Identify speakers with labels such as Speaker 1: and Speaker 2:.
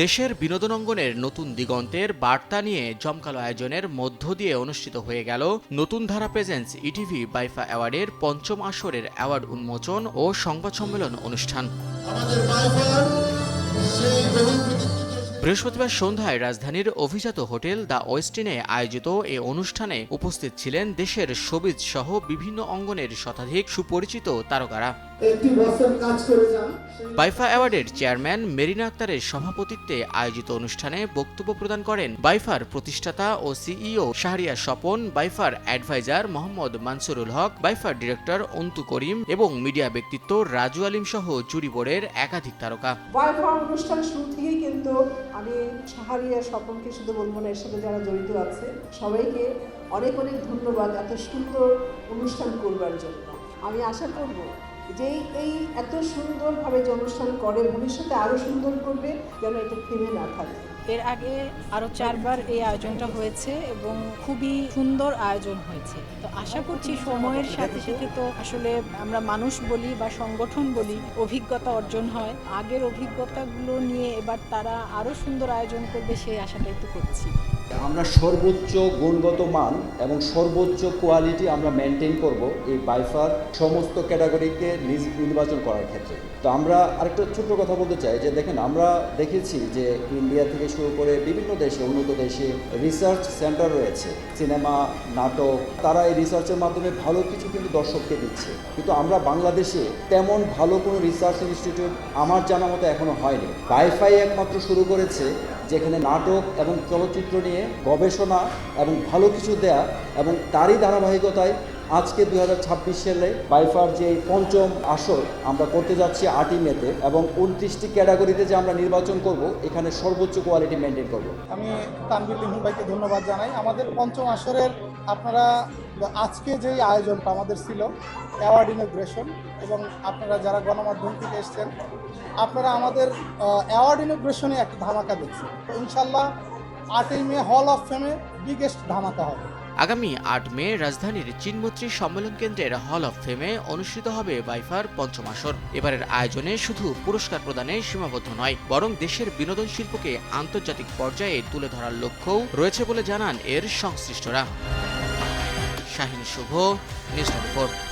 Speaker 1: দেশের বিনোদন অঙ্গনের নতুন দিগন্তের বার্তা নিয়ে জমকালো আয়োজনের মধ্য দিয়ে অনুষ্ঠিত হয়ে গেল নতুন ধারা প্রেজেন্স ইটিভি বাইফা অ্যাওয়ার্ডের পঞ্চম আসরের অ্যাওয়ার্ড উন্মোচন ও সংবাদ সম্মেলন অনুষ্ঠান। বৃহস্পতিবার সন্ধ্যায় রাজধানীর অভিজাত হোটেল দ্য ওয়েস্টিনে আয়োজিত এ অনুষ্ঠানে উপস্থিত ছিলেন দেশের শোবিজ সহ বিভিন্ন অঙ্গনের শতাধিক সুপরিচিত তারকারা। বাইফা অ্যাওয়ার্ডের চেয়ারম্যান মেরিনা আক্তারের সভাপতিত্বে আয়োজিত অনুষ্ঠানে বক্তব্য প্রদান করেন বাইফার প্রতিষ্ঠাতা ও সিইও শাহরিয়ার স্বপন, বাইফার অ্যাডভাইজার মোহাম্মদ মানসুরুল হক, বাইফার ডিরেক্টর অন্তু করিম এবং মিডিয়া ব্যক্তিত্ব রাজু আলিম সহ জুরি বোর্ডের একাধিক তারকা।
Speaker 2: বাইফা অনুষ্ঠান শুরু থেকেই কিন্তু আমি শাহরিয়ার স্বপনকে শুধু বলবো না, এর সাথে যারা জড়িত আছে সবাইকে অনেক অনেক ধন্যবাদ এত সুন্দর অনুষ্ঠান করবার জন্য। আমি আশা করব যে এই এত সুন্দরভাবে যে অনুষ্ঠান করে ভবিষ্যতে আরো সুন্দর করবে, যেন এটা থেমে না থাকে।
Speaker 3: এর আগে আরো 4 বার এই আয়োজনটা হয়েছে এবং খুবই সুন্দর আয়োজন হয়েছে। তো আশা করছি সময়ের সাথে সাথে তো আসলে আমরা মানুষ বলি বা সংগঠন বলি, অভিজ্ঞতা অর্জন হয়। আগের অভিজ্ঞতাগুলো নিয়ে এবার তারা আরো সুন্দর আয়োজন করবে সেই আশাটাই তো করছি।
Speaker 4: আমরা সর্বোচ্চ গুণগত মান এবং সর্বোচ্চ কোয়ালিটি আমরা মেনটেন করব এই বাইফার সমস্ত ক্যাটাগরিকে নির্বাচন করার ক্ষেত্রে। তো আমরা আরেকটা ছোট্ট কথা বলতে চাই যে দেখেন, আমরা দেখেছি যে ইন্ডিয়া থেকে শুরু করে বিভিন্ন দেশে, উন্নত দেশে রিসার্চ সেন্টার রয়েছে, সিনেমা, নাটক, তারা এই রিসার্চের মাধ্যমে ভালো কিছু কিন্তু দর্শককে দিচ্ছে। কিন্তু আমরা বাংলাদেশে তেমন ভালো কোনো রিসার্চ ইনস্টিটিউট আমার জানা মতো এখনো হয়নি। বাইফাই একমাত্র শুরু করেছে যেখানে নাটক এবং চলচ্চিত্র নিয়ে গবেষণা এবং ভালো কিছু দেয়া, এবং তারই ধারাবাহিকতায় আজকে 2026 সালে বাইফার যে পঞ্চম আসর আমরা করতে যাচ্ছি 8ই মেতে, এবং 29টি ক্যাটাগরিতে যে আমরা নির্বাচন করব, এখানে সর্বোচ্চ কোয়ালিটি মেনটেন করব।
Speaker 5: আমি তানভীর লিমন ভাইকে ধন্যবাদ জানাই। আমাদের পঞ্চম আসরের আপনারা আজকে যেই আয়োজনটা আমাদের ছিল অ্যাওয়ার্ড ইনগ্রেশন, এবং আপনারা যারা গণমাধ্যম থেকে এসছেন আপনারা আমাদের অ্যাওয়ার্ড ইনগ্রেশনে একটা ধামাকা দেখছেন। তো ইনশাল্লাহ 8ই মে হল অফ ফেমে বিগেস্ট ধামাকা হবে।
Speaker 1: আগামী 8 মে রাজধানীর চিনমৈত্রী সম্মেলন কেন্দ্রের হল অফ ফেমে অনুষ্ঠিত হবে বাইফার পঞ্চম আসর। এবারের আয়োজনে শুধু পুরস্কার প্রদানে সীমাবদ্ধ নয়, বরং দেশের বিনোদন শিল্পকে আন্তর্জাতিক পর্যায়ে তুলে ধরার লক্ষ্যও রয়েছে বলে জানান এর সংশ্লিষ্টরা। শাহিন শুভ, নিউজ 24।